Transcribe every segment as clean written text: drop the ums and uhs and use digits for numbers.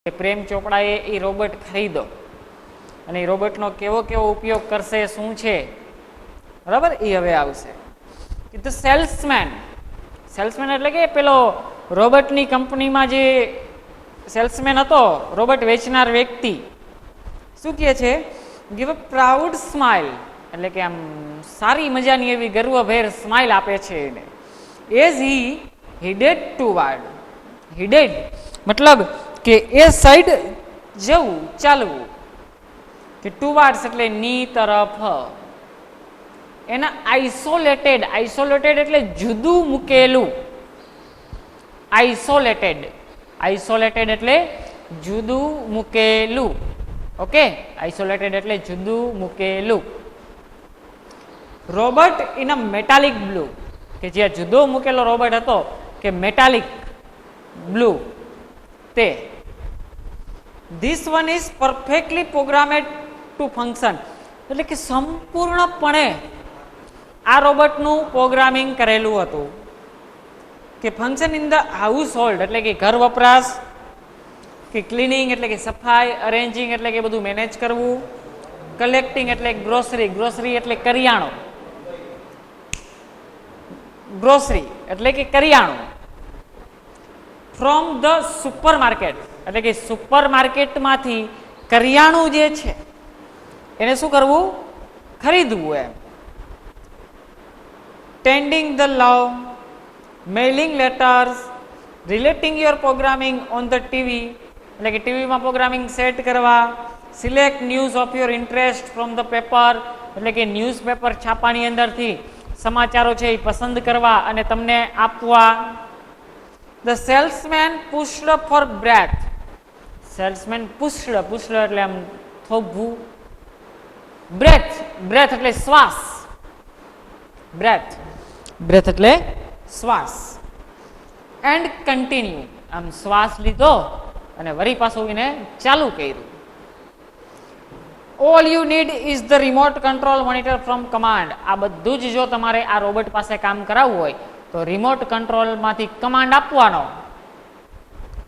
કે પ્રેમ ચોપડાએ એ રોબોટ ખરીદો અને એ રોબોટનો કેવો કેવો ઉપયોગ કરશે, શું છે, બરાબર, એ હવે આવશે. ધ સેલ્સમેન, સેલ્સમેન એટલે કે પેલો રોબોટની કંપનીમાં જે સેલ્સમેન હતો, રોબોટ વેચનાર વ્યક્તિ, શું કહે છે? ગીવ અ પ્રાઉડ સ્માઇલ, એટલે કે આમ સારી મજાની એવી ગર્વભેર સ્માઇલ આપે છે એને. એઝ હી હિડેડ ટુવર્ડ, હિડેડ મતલબ કે એ સાઈડ જવું, ચાલવું, કે ટુવર્ડ્સ એટલે ની તરફ. એના આઇસોલેટેડ, આઇસોલેટેડ એટલે જુદું મૂકેલું, આઇસોલેટેડ, આઇસોલેટેડ એટલે જુદું મૂકેલું. ઓકે, આઇસોલેટેડ એટલે જુદું મૂકેલું. Robot in a metallic blue, કે જ્યાં જુદો મૂકેલો રોબોટ હતો કે મેટાલિક બ્લુ તે. This one is perfectly programmed to function, એટલે કે સંપૂર્ણપણે આ રોબોટનું પ્રોગ્રામિંગ કરેલું હતું કે function in the household, એટલે કે ઘર વપરાશ, કે ક્લિનિંગ એટલે કે સફાઈ, અરેન્જિંગ એટલે કે બધું મેનેજ કરવું, કલેક્ટિંગ એટલે ગ્રોસરી, ગ્રોસરી એટલે કરિયાણું, ગ્રોસરી એટલે કે કરિયાણું, ફ્રોમ ધ સુપર માર્કેટ એટલે કે સુપર માર્કેટમાંથી કરિયાણું જે છે એને શું કરવું? ખરીદવું એમ. Tending the love, mailing letters, relating your programming on the TV, એટલે કે ટીવીમાં પ્રોગ્રામિંગ સેટ કરવા, select news of your interest from the paper, એટલે કે ન્યૂઝપેપર છાપાની અંદરથી સમાચારો છે એ પસંદ કરવા અને તમને આપવા. The salesman paused for breath, salesman paused, paused એટલે આમ થોભવું, બ્રેથ, બ્રેથ એટલે શ્વાસ, બ્રેથ, બ્રેથ એટલે શ્વાસ. એન્ડ કન્ટિન્યુ, આમ શ્વાસ લીધો અને વળી પાછું એને ચાલુ કર્યું. All you need is the remote control monitor from command. આ બધું જ જો તમારે આ રોબોટ પાસે કામ કરાવવું હોય તો રિમોટ કંટ્રોલમાંથી કમાન્ડ આપવાનો.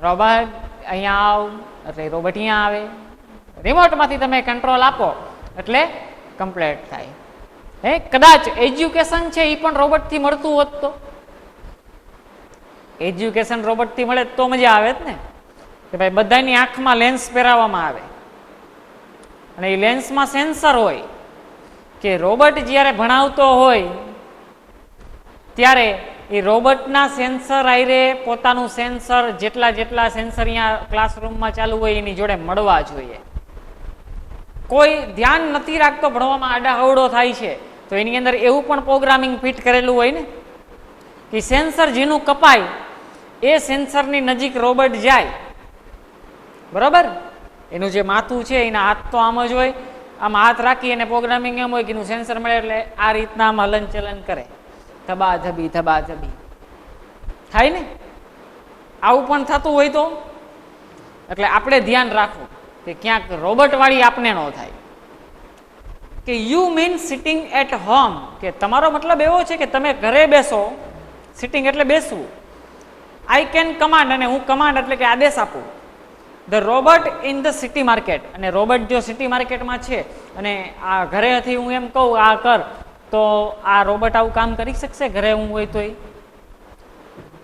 રોબોટ અહીંયા આવ એટલે રોબોટ અહીંયા આવે, રિમોટમાંથી તમે કંટ્રોલ આપો એટલે કમ્પ્લીટ થાય. હે, કદાચ એજ્યુકેશન છે એ પણ રોબોટથી મળતું હોત તો, એજ્યુકેશન રોબોટથી મળે તો મજા આવે જ ને, કે ભાઈ બધાની આંખમાં લેન્સ પહેરાવવામાં આવે અને એ લેન્સમાં સેન્સર હોય કે રોબોટ જ્યારે ભણાવતો હોય ત્યારે એ રોબોટના સેન્સર આયરે પોતાનું સેન્સર, જેટલા સેન્સર અહીંયા ક્લાસરૂમમાં ચાલુ હોય એની જોડે મળવા જોઈએ. કોઈ ધ્યાન નથી રાખતો, ભણવામાં આડાહવડો થાય છે તો એની અંદર એવું પણ પ્રોગ્રામિંગ ફિટ કરેલું હોય ને કે સેન્સર જેનું કપાય એ સેન્સરની નજીક રોબોટ જાય, બરોબર. એનું જે માથું છે એના હાથ તો આમ જ હોય, આમ હાથ રાખી અને પ્રોગ્રામિંગ એમ હોય કે એનું સેન્સર મળે એટલે આ રીતના આમ હલન ચલન કરે, ધબાધબી ધબાધબી થાય ને. આવું પણ થતું હોય તો એટલે આપણે ધ્યાન રાખવું કે ક્યાંક રોબોટ વાળી આપને ન થાય. કે you mean sitting at home, કે તમારો મતલબ એવો છે કે તમે ઘરે બેસો, સિટિંગ એટલે બેસવું. આઈ કેન કમાન્ડ, અને હું કમાન્ડ એટલે કે આદેશ આપું. The robot in the city market, અને રોબોટ જો સિટી માર્કેટમાં છે અને આ ઘરેથી હું એમ કહું આ કર તો આ રોબોટ આવું કામ કરી શકશે ઘરે હું હોય તોય?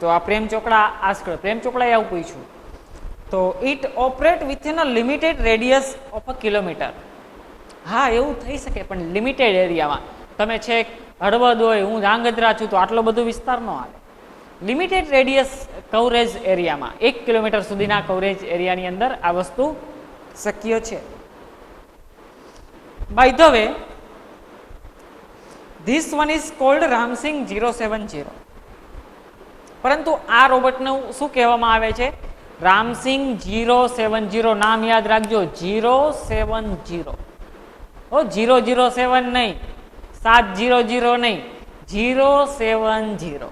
તો આ પ્રેમ ચોપડા આસ્કડ, પ્રેમ ચોપડાએ આવું પૂછ્યું. તો it operate within a limited radius of a kilometre. હા, એવું થઈ શકે પણ લિમિટેડ એરિયામાં. તમે છેક હળવદ હોય, હું ધ્રાંગધ્રા છું તો આટલો બધો વિસ્તાર ન આવે. લિમિટેડ રેડિયસ કવરેજ એરિયામાં, 1 કિલોમીટર સુધીના કવરેજ એરિયાની અંદર આ વસ્તુ શક્ય છે. By the way, this one is called Ramsingh 070. પરંતુ આ રોબોટનું શું કહેવામાં આવે છે? રામસિંગ 070. નામ યાદ રાખજો, 070. ઓ 007 નહીં, 700 નહીં, 070.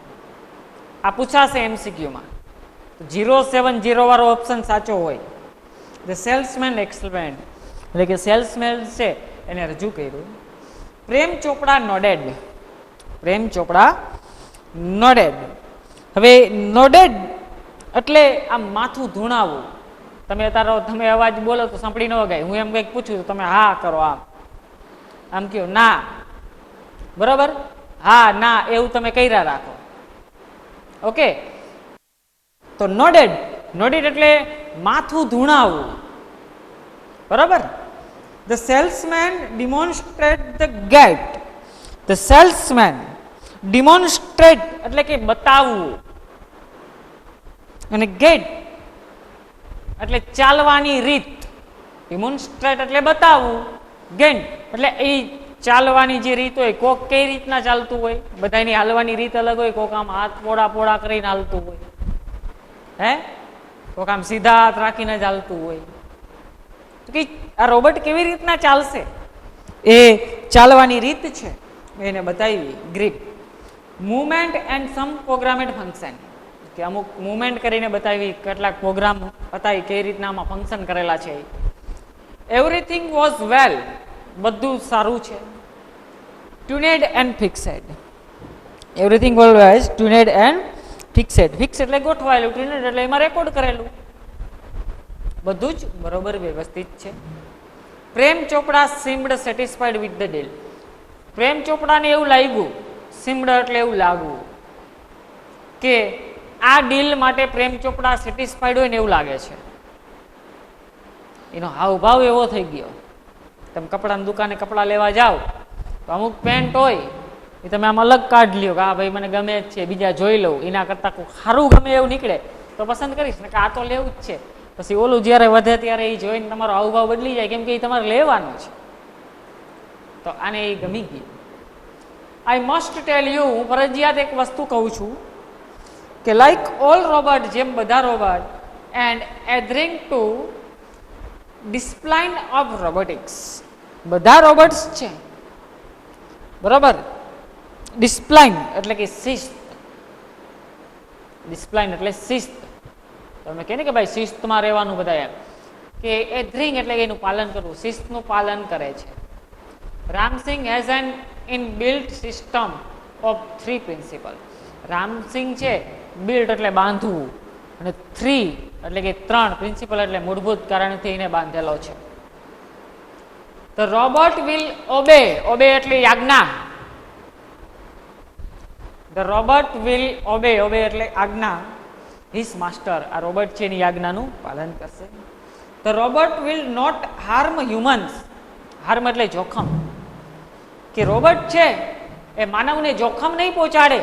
આ પૂછાશે MCQમાં. 070 વાળો ઓપ્શન સાચો હોય. ધ સેલ્સમેન એક્સપ્લેન્ડ, એટલે કે સેલ્સમેન છે એને રજૂ કર્યું. પ્રેમ ચોપડા નોડેડ, પ્રેમ ચોપડા નોડેડ. હવે નોડેડ એટલે આમ માથું ધૂણાવવું, તમે અત્યારે તમે અવાજ બોલો તો સાંભળી ન વગાય, હું એમ કંઈક પૂછું તો તમે હા કરો, આમ કહો ના, બરોબર, હા ના એવું તમે કર્યા રાખો. ઓકે, તો નોડેડ, નોડેડ એટલે માથું ધૂણાવવું, બરાબર. The salesman demonstrate the gate, the salesman demonstrate એટલે કે બતાવવું, અને ગેટ એટલે ચાલવાની રીત. ડિમોન્સ્ટ્રેટ એટલે બતાવવું, ગેટ એટલે એ ચાલવાની જે રીત હોય, કોક કઈ રીતના ચાલતું હોય, બધાની હાલવાની રીત અલગ હોય, કોક આમ હાથ પોડા પોડા કરીને હાલતું હોય, હે, કોક આમ સીધા હાથ રાખીને જ હાલતું હોય. તો કે આ રોબોટ કેવી રીતના ચાલશે, એ ચાલવાની રીત છે એને બતાવી. Grip, movement and some programmed function, કે અમુક મુવમેન્ટ કરીને બતાવી, કેટલાક પ્રોગ્રામ બતાવી કઈ રીતના આમાં ફંક્શન કરેલા છે. એવરીથિંગ વોઝ વેલ, બધું સારું છે. Tuned and fixed, everything was tuned and fixed, fix એટલે ગોઠવાયેલું, ટ્યુનેડ એટલે એમાં રેકોર્ડ કરેલું, બધું જ બરોબર વ્યવસ્થિત છે. Prem Chopra seemed satisfied with the deal, Prem ચોપડાને એવું લાગ્યું, સીમ્ડ એટલે એવું લાગવું, કે આ ડીલ માટે પ્રેમ ચોપડા સેટિસ્ફાઈડ હોય ને એવું લાગે છે. એનો હાવભાવ એવો થઈ ગયો. તમે કપડાની દુકાને કપડાં લેવા જાઓ તો અમુક પેન્ટ હોય એ તમે આમ અલગ કાઢ લ્યો કે હા ભાઈ મને ગમે જ છે, બીજા જોઈ લઉં, એના કરતાં કોઈ સારું ગમે એવું નીકળે તો પસંદ કરીશ ને કે આ તો લેવું જ છે. પછી ઓલું જ્યારે વધે ત્યારે એ જોઈને તમારો હાવભાવ બદલી જાય, કેમ કે એ તમારે લેવાનું છે. તો આને એ ગમી ગઈ. આઈ મસ્ટ ટેલ યુ, હું ફરજિયાત એક વસ્તુ કહું છું કે લાઈક ઓલ રોબોટ, જેમ બધા robot, and adhering to discipline of robotics, બધા રોબોટ્સ છે, બરોબર. ડિસિપ્લિન એટલે કે શિસ્ત, ડિસિપ્લિન એટલે શિસ્ત. તમે કહે ને કે ભાઈ શિસ્તમાં રહેવાનું બધા, એમ કે એધરિંગ એટલે કે એનું પાલન કરવું, શિસ્તનું પાલન કરે છે. Ram Singh has N inbuilt system of 3 principal, Ram Singh છે બિલ્ટ એટલે બાંધવું, અને 3 એટલે કે 3 પ્રિન્સિપલ એટલે મૂળભૂત કારણથી એને બાંધેલો છે. The robot will obey, obey એટલે આજ્ઞા, the robot will obey, obey એટલે આજ્ઞા, હિઝ માસ્ટર, આ રોબોટ છે એની આજ્ઞાનું પાલન કરશે. The robot will not harm humans, harm એટલે જોખમ, કે રોબોટ છે એ માનવને જોખમ નહીં પહોંચાડે.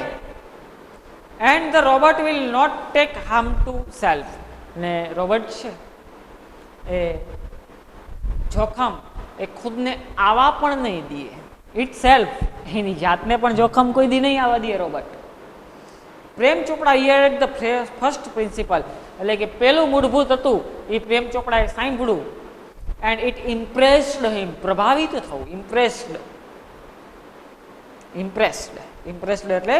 And the robot will not take harm to self, ને રોબોટ છે એ જોખમ એ ખુદને આવા પણ નહીં દે, ઇટ સેલ્ફ, એની જાતને પણ જોખમ કોઈ દી નહીં આવવા દે robot. Prem Chopra here the first principal, એટલે કે પેલું મૂળભૂત હતું એ પ્રેમ ચોપડાએ સાંભળ્યું. એન્ડ ઇટ ઇમ્પ્રેસ્ડ હિમ, પ્રભાવિત થવું, ઇમ્પ્રેસ્ડ, ઇમ્પ્રેસ્ડ, ઇમ્પ્રેસ્ડ એટલે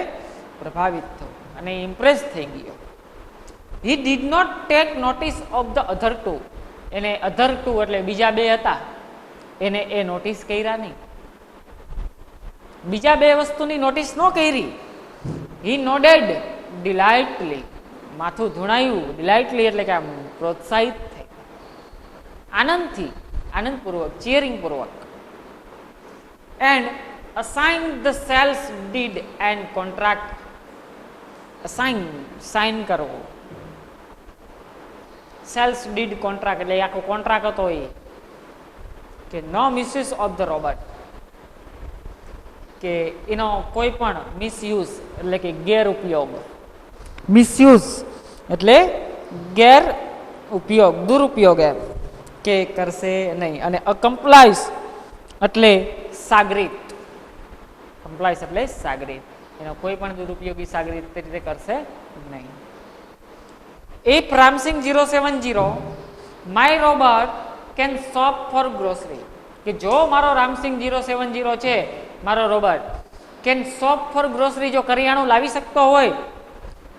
પ્રભાવિત થવું, અને ઇમ્પ્રેસ થઈ ગયો. He did not take notice of the other two, એને અધર ટુ એટલે બીજા બે હતા એને એ નોટિસ કર્યા નહીં, બીજા બે વસ્તુની નોટિસ ન કરી. હી નોડેડ ડિલાઇટલી, માથું ધૂણાયું, ડિલાઇટલી એટલે કે આમ પ્રોત્સાહિત થઈ, આનંદથી, આનંદપૂર્વક, ચીયરિંગ પૂર્વક. And assign the sales deed and contract, assign sign કરવો, સેલ્સ ડીડ કોન્ટ્રાક્ટ એટલે આખો કોન્ટ્રાક્ટ હતો એ, કે no misuse of the robot, કે એનો કોઈ પણ મિસયુઝ એટલે કે ગેરઉપયોગ, મિસયુઝ એટલે ગેર ઉપયોગ, દુરુપયોગ એમ કે કરશે નહીં. અને અકમ્પ્લાઇઝ એટલે સાગરીત, કમ્પ્લાઇઝ એટલે સાગરીત, એનો કોઈ પણ દુરુપયોગી સાગરીત રીતે કરશે નહીં. If Ramsing 070, my robot can shop for grocery, કે જો મારો રામસિંગ 070 છે, મારો robot can shop for grocery, જો કરિયાણું લાવી શકતો હોય,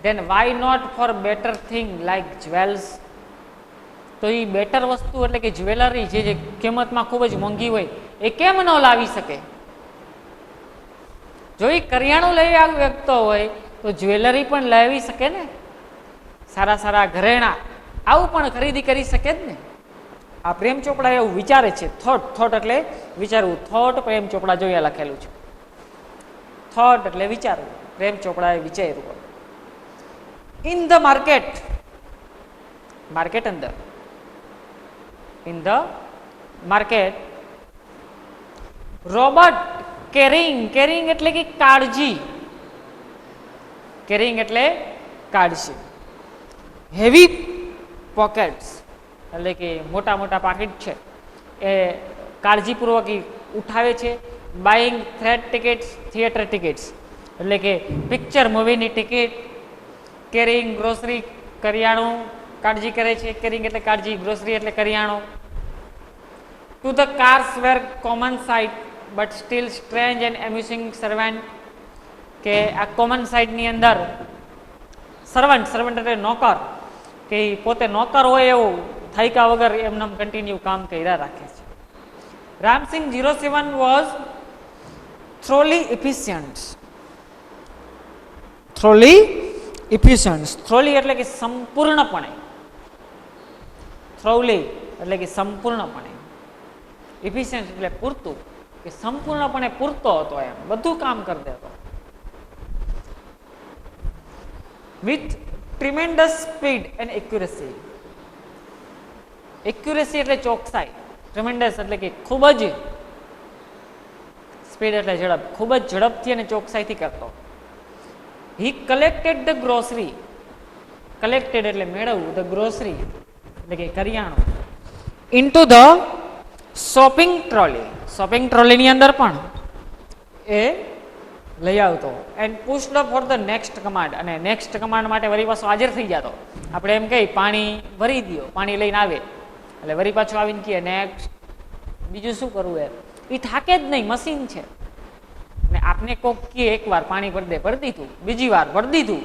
then why not for better thing like jewels, તો એ બેટર વસ્તુ એટલે કે જ્વેલરી જે કિંમતમાં ખૂબ જ મોંઘી હોય એ કેમ ન લાવી શકે. જો એ કરિયાણું લઈ શકતો હોય તો જ્વેલરી પણ લાવી શકે ને, સારા સારા ઘરેણા આવું પણ ખરીદી કરી શકે જ ને. આ પ્રેમ ચોપડા એવું વિચારે છે. થોટ એટલે વિચારવું. થોટ પ્રેમ ચોપડા જોઈએ લખેલું છે. થોટ એટલે વિચારવું. પ્રેમ ચોપડાએ વિચાર્યું. ઇન ધ માર્કેટ, માર્કેટ અંદર, in the market Robert caring એટલે કે કાળજી, કેરિંગ એટલે કાળજી, હેવી પોકેટ્સ એટલે કે મોટા મોટા પાકીટ છે એ કાળજીપૂર્વક ઉઠાવે છે. બાઇંગ થિયેટર ટિકિટ્સ એટલે કે પિક્ચર મૂવીની ટિકિટ. કેરિંગ ગ્રોસરી, કરિયાણું કાળજી કરે છે. કેરિંગ એટલે કાળજી, ગ્રોસરી એટલે કરિયાણું. To the cars were common sight but still strange and amusing servant, કે આ કોમન સાઇટની અંદર સર્વન્ટ એટલે નોકર, કે પોતે નોકર હોય એવું થાયકા વગર એમને કન્ટિન્યુ કામ કર્યા રાખે છે. Ram Singh 07 was thoroughly efficient. thoroughly એટલે કે સંપૂર્ણપણે, thoroughly એટલે કે સંપૂર્ણપણે, efficient એટલે પૂરતું, કે સંપૂર્ણપણે પૂરતો હતો, એમ બધું કામ કરી દેતો. with tremendous speed and accuracy. accuracy એટલે ચોકસાઈ, tremendous એટલે કે ખૂબ જ, સ્પીડ એટલે ઝડપ, ખૂબ જ ઝડપથી અને ચોકસાઈથી કરતો. he collected the grocery, collected એટલે મેળવવું, the grocery એટલે કે કરિયાણું, into the shopping trolley ની અંદર પણ એ લઈ આવતો. And paused for the next command, અને નેક્સ્ટ કમાન્ડ માટે વળી પાછો હાજર થઈ જતો. આપણે એમ કહી પાણી ભરી દો, પાણી લઈને આવે એટલે વળી પાછું આવીને કહે નેક્સ્ટ, બીજું શું કરવું એમ. એ થાકે જ નહીં, મશીન છે. ને આપને કોક કહે એકવાર પાણી ભરી દે, ભરી દીધું, બીજી વાર ભરી દીધું,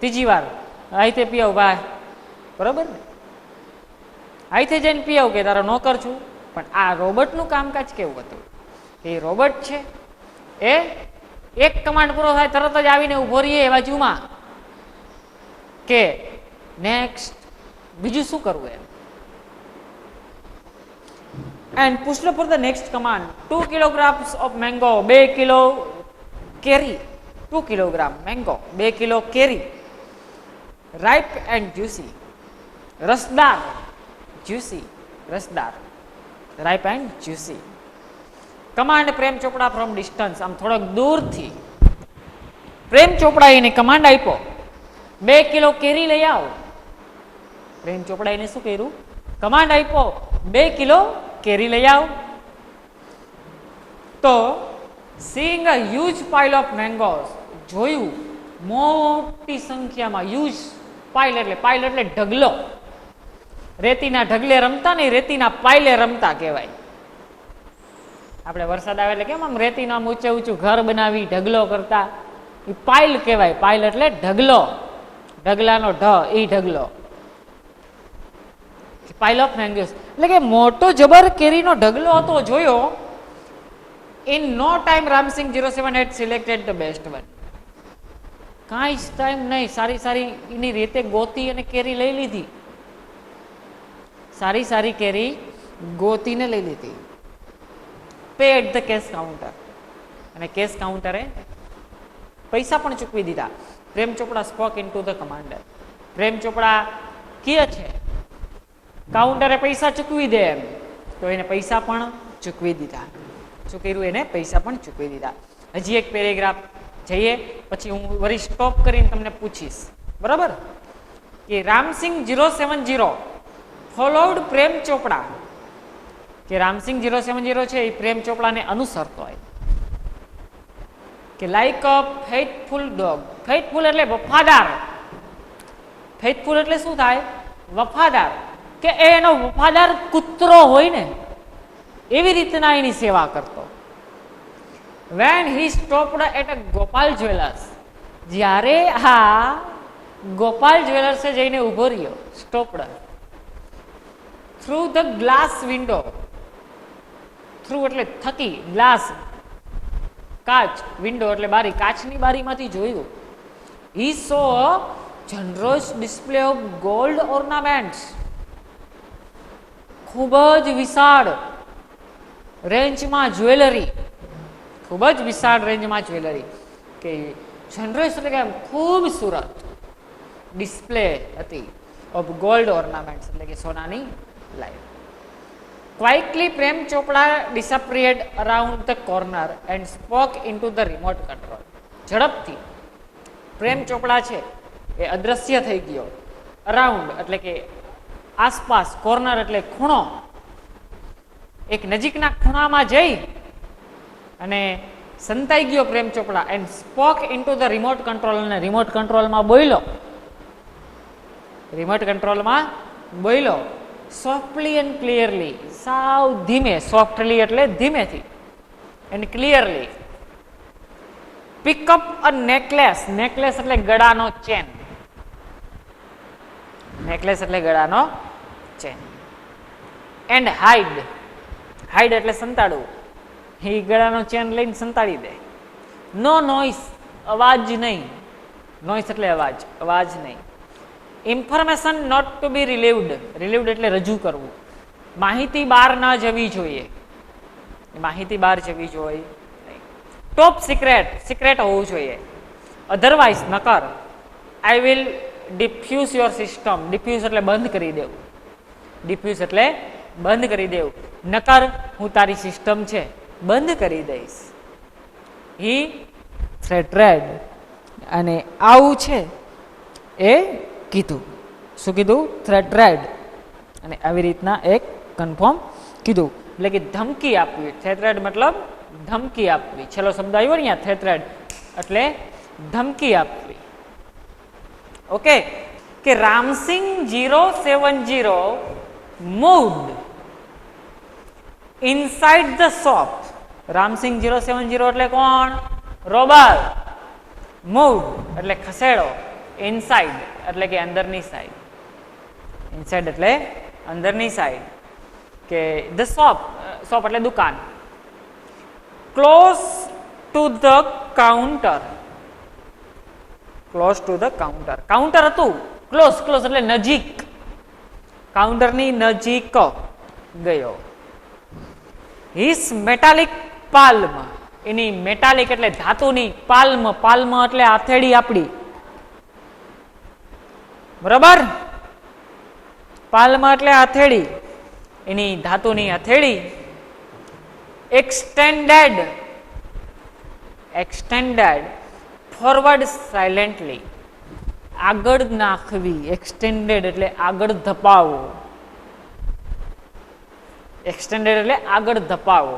ત્રીજી વાર આઈતે પીઆવ ભાઈ, બરોબર ને, આઈતે જઈને પીઆવ કે તારો નોકર છું. પણ આ રોબોટનું કામકાજ કેવું હતું કે એ રોબોટ છે એ એક કમાન્ડ પૂરો થાય તરત જ આવીને ઉભો રહીએ એ બાજુમાં કે નેક્સ્ટ, બીજું શું કરવું એમ. And paused for the next command. 2 kilograms of mango, 2 kilo કેરી, 2 કિલોગ્રામ મેંગો, 2 કિલો કેરી. રાઇપ એન્ડ જ્યુસી, રસદાર, જ્યુસી રસદાર, ripe and juicy. Command Prem Chopra from distance, આમ થોડોક દૂરથી પ્રેમ ચોપડા એને કમાન્ડ આપ્યો 2 કિલો કેરી લઈ આવો. પ્રેમ ચોપડા એને શું કર્યું? કમાન્ડ આપ્યો 2 કિલો કેરી લઈ આવો. તો seeing a huge pile of mangoes, જોયું મોટી સંખ્યામાં, હ્યુજ પાઇલ એટલે ઢગલો. રેતીના ઢગલે રમતા નહીં, રેતીના પાઇલે રમતા કહેવાય. આપણે વરસાદ આવે એટલે કેમ આમ રેતીના ઊંચે ઊંચું ઘર બનાવી ઢગલો કરતા, એ પાઇલ કહેવાય. પાઇલ એટલે ઢગલો, ઢગલાનો ઢ, એ ઢગલો. પાઇલ ઓફ મેંગોઝ એટલે કે મોટો જબર કેરીનો ઢગલો હતો, જોયો. In no time Ramsingh 07 had selected the best one. કાંઈ જ ટાઈમ નહીં, સારી એની રીતે ગોતી અને કેરી લઈ લીધી. સારી કેરી ગોતીને લઈ લીધી. Pay at the cash counter, અને કેશ કાઉન્ટરે પૈસા પણ ચૂકવી દીધા. Prem Chopra spoke into the commander. Prem Chopra કહે છે કાઉન્ટરે પૈસા ચૂકવી દે એમ, તો એને પૈસા પણ ચૂકવી દીધા. શું કર્યું? એને પૈસા પણ ચૂકવી દીધા. હજી એક પેરેગ્રાફ જઈએ, પછી હું વળી સ્ટોપ કરીને તમને પૂછીશ, બરાબર? કે રામસિંગ 070 ફોલોડ પ્રેમ ચોપડા, કે રામસિંગ 070 છે એ પ્રેમ ચોપડાને અનુસરતો હોય. કે લાઈક અ ફેથફુલ ડોગ. ફેથફુલ એટલે વફાદાર. ફેથફુલ એટલે શું થાય? વફાદાર. કે એનો વફાદાર કૂતરો હોય ને એવી રીતના એની સેવા કરતો. When he stopped at a Gopal jewellers, જ્યારે આ ગોપાલ જ્વેલર્સે જઈને ઉભો રહ્યો, stopped. Through the glass window, through એટલે થકી, ગ્લાસ કાચ, વિન્ડો એટલે બારી, કાચની બારીમાંથી જોયું. He saw generous display of gold ornaments, ખૂબ જ વિશાળ રેન્જમાં જ્વેલરી, ખૂબ જ વિશાળ રેન્જમાં જ્વેલરી, કે જનરસ એટલે કે ખૂબસૂરત ડિસ્પ્લે હતી ઓફ ગોલ્ડ ઓર્નામેન્ટ્સ, એટલે કે સોનાની line. ક્વાઇકલી Prem Chopra disappeared around the corner and spoke into the remote control. ઝડપથી પ્રેમ ચોપડા છે એ અદ્રશ્ય થઈ ગયો. અરાઉન્ડ એટલે કે આસપાસ, કોર્નર એટલે ખૂણો, એક નજીકના ખૂણામાં જઈ અને સંતાઈ ગયો પ્રેમ ચોપડા. And spoke into the remote control, અને રિમોટ કંટ્રોલમાં બોલ્યો, રિમોટ કંટ્રોલમાં બોલ્યો. સોફ્ટલી એન્ડ ક્લિયરલી, સાવ ધીમે, સોફ્ટલી એટલે ધીમેથી, and clearly. Pick up a necklace, necklace એટલે ગળાનો ચેન, નેકલેસ એટલે ગળાનો ચેન. એન્ડ હાઈડ, હાઈડ એટલે સંતાડવું, એ ગળાનો ચેન લઈને સંતાડી દે. નો નોઇસ, અવાજ નહીં, નોઇસ એટલે અવાજ, અવાજ નહીં. Information not to be relieved, relieved એટલે રજૂ કરવું, માહિતી બહાર ન જવી જોઈએ, માહિતી બહાર જવી જોઈએ. ટોપ સિક્રેટ, સિક્રેટ હોવું જોઈએ. અધરવાઇઝ નકર, I will diffuse your system, diffuse એટલે બંધ કરી દેવું, ડિફ્યુઝ એટલે બંધ કરી દેવું, નકર હું તારી સિસ્ટમ છે બંધ કરી દઈશ. હી થ્રેટરેડ, અને આવું છે એ કીધું. શું કીધું? થ્રેટરેડ, અને આવી રીતના એક કન્ફર્મ કીધું, એટલે કે ધમકી આપવી. થ્રેટરેડ મતલબ ધમકી આપવી. છેલ્લો શબ્દ આવ્યો ને અહીંયા, થ્રેટરેડ એટલે ધમકી આપવી. ઓકે, કે Ramsingh 070 moved inside the shop. Ramsingh 070 એટલે કોણ? રોબર. મૂવ્ડ એટલે ખસેડો, ઇનસાઇડ એટલે કે અંદરની સાઈડ, ઇનસાઇડ એટલે અંદરની સાઈડ, કે ધ શોપ, શોપ એટલે દુકાન. Close to the counter, close to the counter, counter હતું, ક્લોઝ, ક્લોઝ એટલે નજીક, કાઉન્ટરની નજીક ગયો. હિસ મેટાલિક પાલ્મ, એની મેટાલિક એટલે ધાતુની, પાલ્મ, પાલ્મ એટલે હથેળી આપણી, બરાબર, પાલ્મ એટલે હથેળી, એની ધાતુની હથેળી. એક્સટેન્ડેડ, એક્સટેન્ડેડ ફોરવર્ડ સાયલેન્ટલી, આગળ નાખવી. એક્સટેન્ડેડ એટલે આગળ ધપાવો, એક્સટેન્ડેડ એટલે આગળ ધપાવો,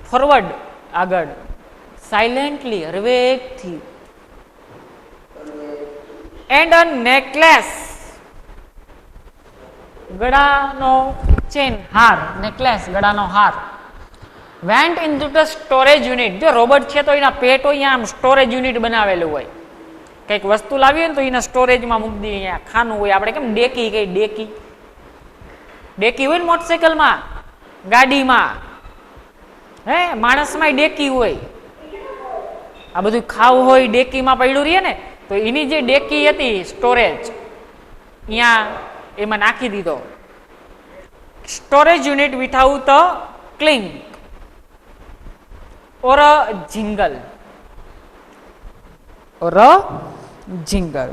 ફોરવર્ડ આગળ, સાયલેન્ટલી હળવેકથી. એન્ડ અ નેકલેસ, ગળાનો ચેન, હાર, નેકલેસ ગળાનો હાર. Went into the storage unit, જો રોબોટ છે તો એના પેટ હોય આમ સ્ટોરેજ યુનિટ બનાવેલું હોય, કંઈક વસ્તુ લાવી હોય ને તો એના સ્ટોરેજમાં મૂકી દઈએ, અહીંયા ખાનું હોય. આપણે કેમ ડેકી કઈ, ડેકી, ડેકી હોય ને મોટરસાઇકલમાં, ગાડીમાં, હે માણસમાં ડેકી હોય. આ બધું ખાવું હોય ડેકીમાં પડ્યું રહીએ ને, તો એની જે ડેકી હતી સ્ટોરેજ, અહીંયા એમાં નાખી દીધો. સ્ટોરેજ યુનિટ વિથઆઉટ અ ક્લિંક ઓર અ જિંગલ, ઓર અ જિંગલ.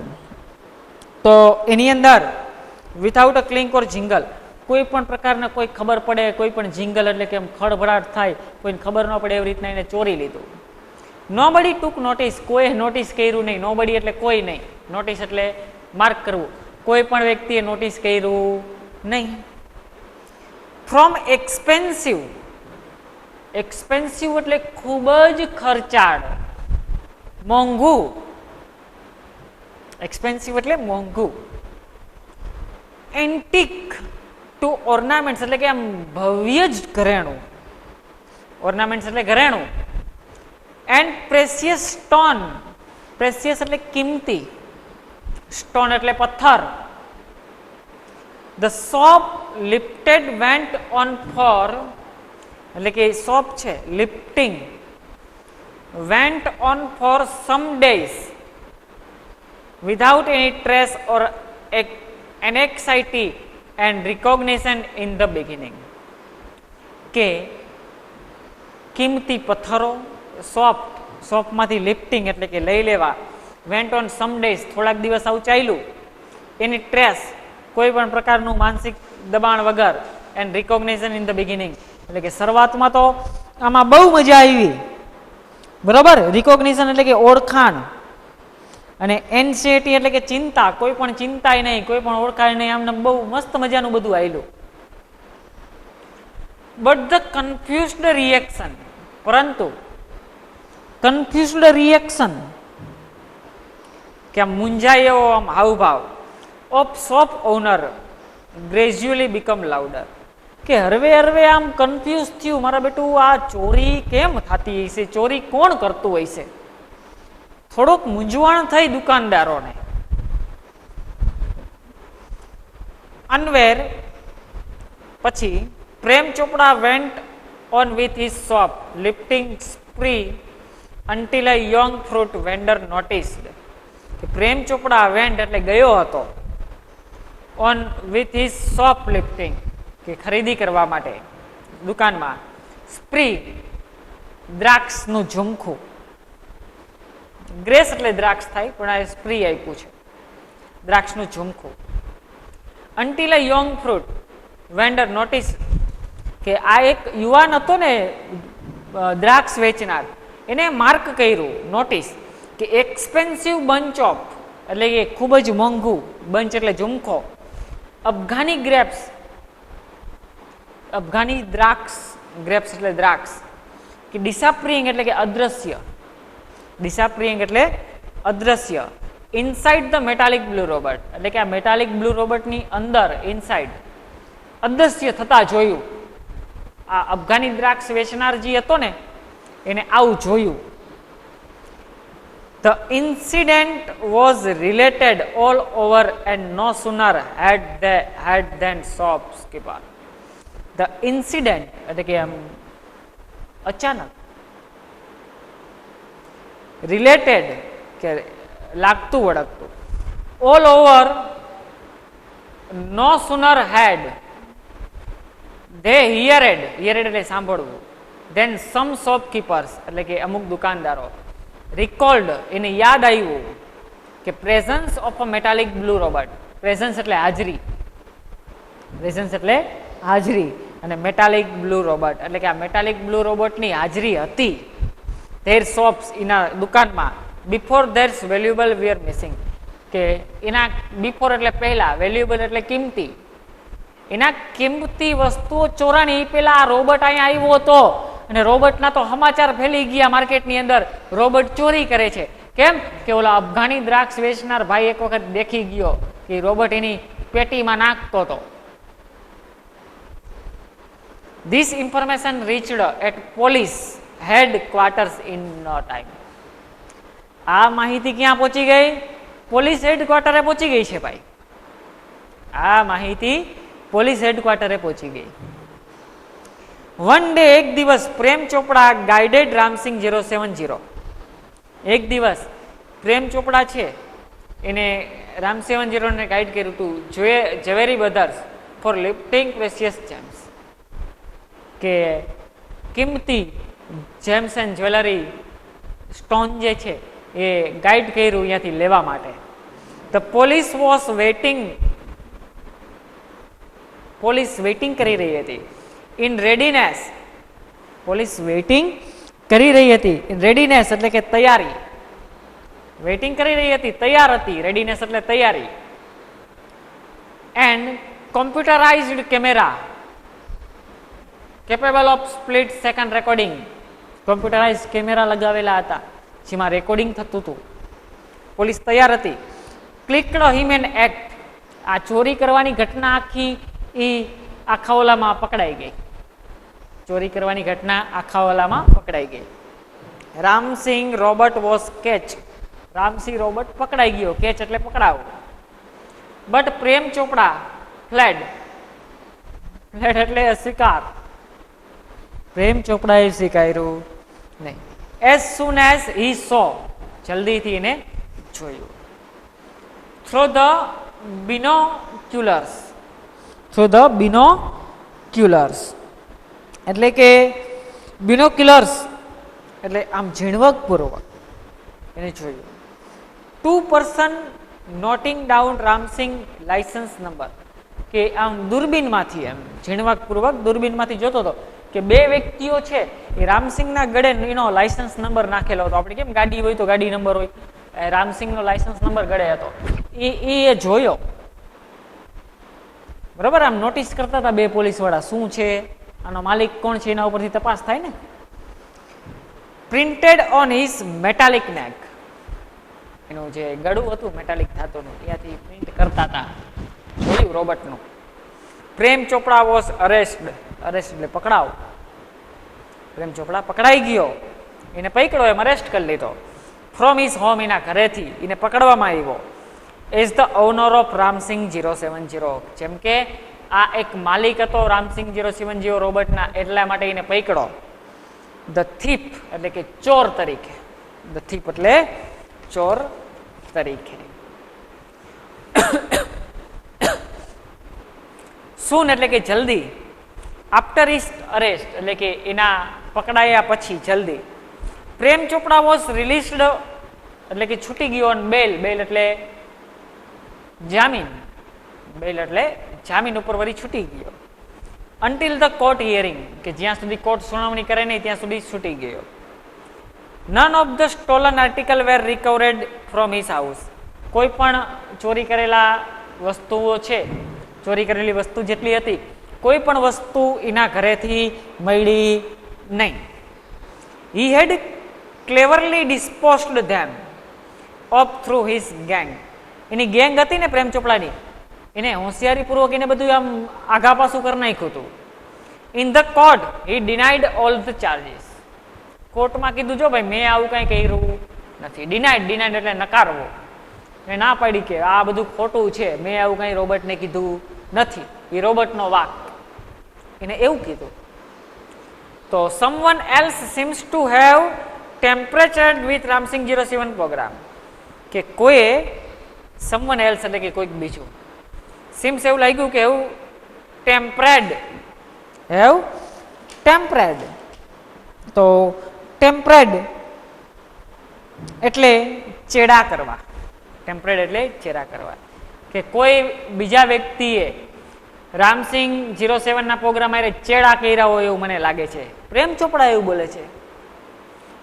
તો એની અંદર વિથઆઉટ અ ક્લિંક ઓર જિંગલ, કોઈ પણ પ્રકારના કોઈ ખબર પડે, કોઈ પણ જિંગલ એટલે કે ખળભળાટ થાય, કોઈને ખબર ન પડે એવી રીતના એને ચોરી લીધું. નોબડી ટુક નોટિસ, કોઈ નોટિસ કર્યું નહીં. નોબડી એટલે કોઈ નહીં, નોટિસ એટલે માર્ક કરવું, કોઈ પણ વ્યક્તિએ નોટિસ કર્યું નહીં. ફ્રોમ એક્સપેન્સિવ, એક્સપેન્સિવ એટલે ખૂબ જ ખર્ચાળ, મોંઘું. એક્સપેન્સિવ એટલે મોંઘું. એન્ટિક ટુ ઓર્નામેન્ટ્સ એટલે કે આમ ભવ્ય જ ઘરેણું, ઓર્નામેન્ટ્સ એટલે ઘરેણું. એન્ડ પ્રેસિયસ સ્ટોન, પ્રેસિયસ એટલે કિંમતી, સ્ટોન એટલે પથ્થર. The shop lifted went on for, એટલે કે શોપ છે lifting, went on for some days, without any trace or anxiety and recognition in the beginning. કે કિંમતી પથ્થરો સોફ્ટમાંથી લિફ્ટિંગ એટલે કે લઈ લેવા, વેન્ટ ઓન સમ ડેઝ થોડાક દિવસ આવું ચાલ્યું, એની ટ્રેસ કોઈ પણ પ્રકારનું માનસિક દબાણ વગર, and recognition in the beginning એટલે કે શરૂઆતમાં તો આમાં બહુ મજા આવી, બરોબર. રિકોગ્નિશન એટલે કે ઓળખાણ, અને એન્ઝાયટી એટલે કે ચિંતા, કોઈ પણ ચિંતાય નહીં, કોઈ પણ ઓળખાય નહીં, આમને બહુ મસ્ત મજાનું બધું આવેલું. બટ ધ કન્ફ્યુઝડ રિએક્શન, પરંતુ કન્ફ્યુઝડ રિએક્શન કે આમ મૂંઝાય એવો આમ હાવભાવ of shop owner gradually become louder, કે હરવે હરવે આમ કન્ફ્યુઝ થયું, મારા બેટું આ ચોરી કેમ થતી હશે, ચોરી કોણ કરતું હોય છે, થોડોક મૂંઝવણ થઈ દુકાનદારોને. અનવેર પછી Prem Chopra went on with his shoplifting spree until a young fruit vendor noticed. Prem Chopra went એટલે ગયો હતો, on with his shoplifting કે ખરીદી કરવા માટે દુકાનમાં, સ્પ્રી દ્રાક્ષનું ઝુમખું, ગ્રેસ એટલે દ્રાક્ષ થાય પણ આ સ્પ્રી આપ્યું છે, દ્રાક્ષનું ઝુમખું. until a young fruit vendor noticed, કે આ એક યુવાન હતો ને દ્રાક્ષ વેચનાર, એને માર્ક કર્યું, નોટિસ, કે એક્સપેન્સિવ બંચ ઓફ એટલે કે ખૂબ જ મોંઘું, બંચ એટલે ઝુમખો, અફઘાની ગ્રેપ્સ, અફઘાની દ્રાક્ષ, ગ્રેપ્સ એટલે દ્રાક્ષ, કે ડિસઅપિયરિંગ એટલે કે અદ્રશ્ય, ડિસઅપિયરિંગ એટલે અદ્રશ્ય, inside the metallic blue robot એટલે કે આ મેટાલિક બ્લુ રોબોટની અંદર, ઇનસાઇડ અદ્રશ્ય થતા જોયું. આ અફઘાની દ્રાક્ષ વેચનાર જે હતો ને એને આવું જોયું. The incident was related all over and no sooner had than shopkeeper. The incident એટલે કે આમ અચાનક, related કે લાગતું વળગતું, all over no sooner had they heard એટલે સાંભળવું, then some shopkeepers એટલે કે અમુક દુકાનદારો, recalled એને યાદ આવ્યું કે presence of a metallic blue robot, presence એટલે હાજરી, presence એટલે હાજરી, અને metallic blue robot એટલે કે આ metallic blue robot ની હાજરી હતી their shops, એના દુકાનમાં, before their valuable were missing, કે એના before એટલે પહેલા, valuable એટલે કિંમતી, એના કિંમતી વસ્તુઓ ચોરાણી પેલા આ રોબોટ અહીંયા આવ્યો હતો, અને રોબોટના તો સમાચાર ફેલી ગયા માર્કેટની અંદર, રોબોટ ચોરી કરે છે. કેમ કે ઓલા અફઘાની દ્રાક્ષ વેચનાર ભાઈ એક વખત દેખી ગયો કે રોબોટ એની પેટીમાં નાખતો હતો. This information reached at police headquarters in no time. આ માહિતી ક્યાં પહોંચી ગઈ? પોલીસ હેડક્વાર્ટરે પહોંચી ગઈ છે ભાઈ. આ માહિતી પોલીસ હેડક્વાર્ટરે પહોંચી ગઈ. વન ડે, એક દિવસ, પ્રેમ ચોપડા ગાઈડેડ રામસિંગ 070, એક દિવસ પ્રેમ ચોપડા છે એને રામ 70 ને ગાઈડ કર્યું હતું jewellery brothers for lifting precious gems, કે કિંમતી જેમ્સ એન્ડ જ્વેલરી સ્ટોન જે છે એ ગાઈડ કર્યું અહીંયાથી લેવા માટે. The police was waiting, police waiting કરી રહી હતી. ઇન રેડીનેસ, પોલીસ વેઇટિંગ કરી રહી હતી. ઇન રેડીનેસ એટલે કે તૈયારી, વેઇટિંગ કરી રહી હતી, તૈયાર હતી. રેડીનેસ એટલે તૈયારી. And computerised camera capable of split second recording, computerise camera લગાવેલા હતા જેમાં રેકોર્ડિંગ થતું હતું. પોલીસ તૈયાર હતી. ક્લિક્ડ હિમ એન્ડ એક્ટ, આ ચોરી કરવાની ઘટના આખી આખા ઓલામાં પકડાઈ ગઈ. ચોરી કરવાની ઘટના આખા ઓલામાં પકડાઈ ગઈ. Ramsingh robot was catch, Ramsingh robot પકડાઈ ગયો. કેચ એટલે પકડાવો. But Prem Chopra fled, fled એટલે સ્વીકાર. પ્રેમ ચોપડાએ સ્વીકાર્યું નહીં. એઝ સૂન એઝ હી સો, જલ્દીથી એને જોયું. through the binoculars. Through the binoculars. એટલે કે binoculars એટલે આમ ઝીણવકપૂર્વક એને જોયું. 2 person noting down Ram Singh licence number, કે આમ દૂરબીનમાંથી એમ ઝીણવકપૂર્વક દૂરબીનમાંથી જોતો હતો કે બે વ્યક્તિઓ છે એ રામસિંગના ગળે એનો લાયસન્સ નંબર નાખેલો હતો. આપણે કેમ ગાડી હોય તો ગાડી નંબર હોય, રામસિંગનો લાયસન્સ નંબર ગળે હતો. એ જોયો, બરાબર. આમ નોટિસ કરતા હતા બે પોલીસ વાળા, શું છે આનો માલિક કોણ છે એના ઉપરથી તપાસ થાય ને. પ્રિન્ટેડ ઓન હિઝ મેટાલિક નેક, એનું જે ગળું હતું મેટાલિક ધાતુનું ત્યાંથી પ્રિન્ટ કરતા હતા. જોયું રોબર્ટનું. પ્રેમ ચોપડા વોઝ અરેસ્ટ એટલે પકડાવ. પ્રેમ ચોપડા પકડાઈ ગયો, એને પકડ્યો, એમ અરેસ્ટ કરી લીધો. ફ્રોમ હિઝ હોમ, એના ઘરેથી એને પકડવામાં આવ્યો. As the owner of Ram Singh 070, જેમ કે આ એક માલિક હતો રામસિંગ 070 રોબર્ટના, એટલા માટે એને પકડ્યો. ધ થીપ એટલે કે ચોર તરીકે. ધ થીપ એટલે ચોર તરીકે. સૂન એટલે કે જલ્દી. આફ્ટર હિઝ અરેસ્ટ એટલે કે એના પકડાયા પછી જલ્દી. પ્રેમ ચોપડા વોઝ રિલીઝડ એટલે કે છૂટી ગયો. ઓન બેલ, બેલ એટલે જામીન, બેલ એટલે જામીન ઉપર વળી છૂટી ગયો. અન્ટિલ ધ કોર્ટ હિયરિંગ, કે જ્યાં સુધી કોર્ટ સુનાવણી કરે નહીં ત્યાં સુધી છૂટી ગયો. None of the stolen article were recovered from his house, કોઈ પણ ચોરી કરેલા વસ્તુઓ છે, ચોરી કરેલી વસ્તુ જેટલી હતી કોઈ પણ વસ્તુ એના ઘરેથી મળી નહીં. He had cleverly disposed them of through his gang, એની ગેંગ હતી ને પ્રેમ ચોપડાની, એને હોશિયારીપૂર્વક એને બધું આમ આઘા પાછું કરી નાખ્યું હતું. In the court he denied all the charges, કોર્ટમાં કીધું જો ભાઈ મેં આવું કંઈ કર્યું નથી. ડિનાઇડ એટલે નકારવો, એ ના પાડી કે આ બધું ખોટું છે, મેં આવું કંઈ રોબર્ટને કીધું નથી, એ રોબર્ટનો વાક, એને એવું કીધું. તો someone else seems to have temperature with Ramsingh 07 program, કે કોઈએ સમવન એલ્સ એટલે કે કોઈક બીજું, સીમ્સ એવું લાગ્યું કે એવું ટેમ્પરેડ, તો ટેમ્પરેડ એટલે ચેડા કરવા. ટેમ્પરેડ એટલે ચેડા કરવા, કે કોઈ બીજા વ્યક્તિએ રામસિંગ 07 ના પ્રોગ્રામ આરે ચેડા કર્યા હોય એવું મને લાગે છે. પ્રેમ ચોપડા એવું બોલે છે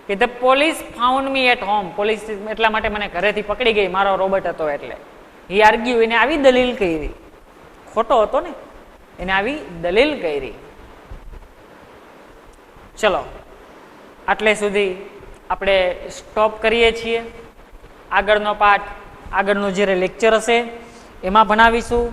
કે the police found me at home, police એટલા માટે મને ઘરેથી પકડી ગઈ, મારો રોબર્ટ હતો એટલે. હી આર્ગ્યુ, એને આવી દલીલ કરી, ખોટો હતો ને, એને આવી દલીલ કરી. ચલો આટલે સુધી આપણે સ્ટોપ કરીએ છીએ. આગળનો પાઠ, આગળનું જ્યારે લેક્ચર હશે એમાં ભણાવીશું.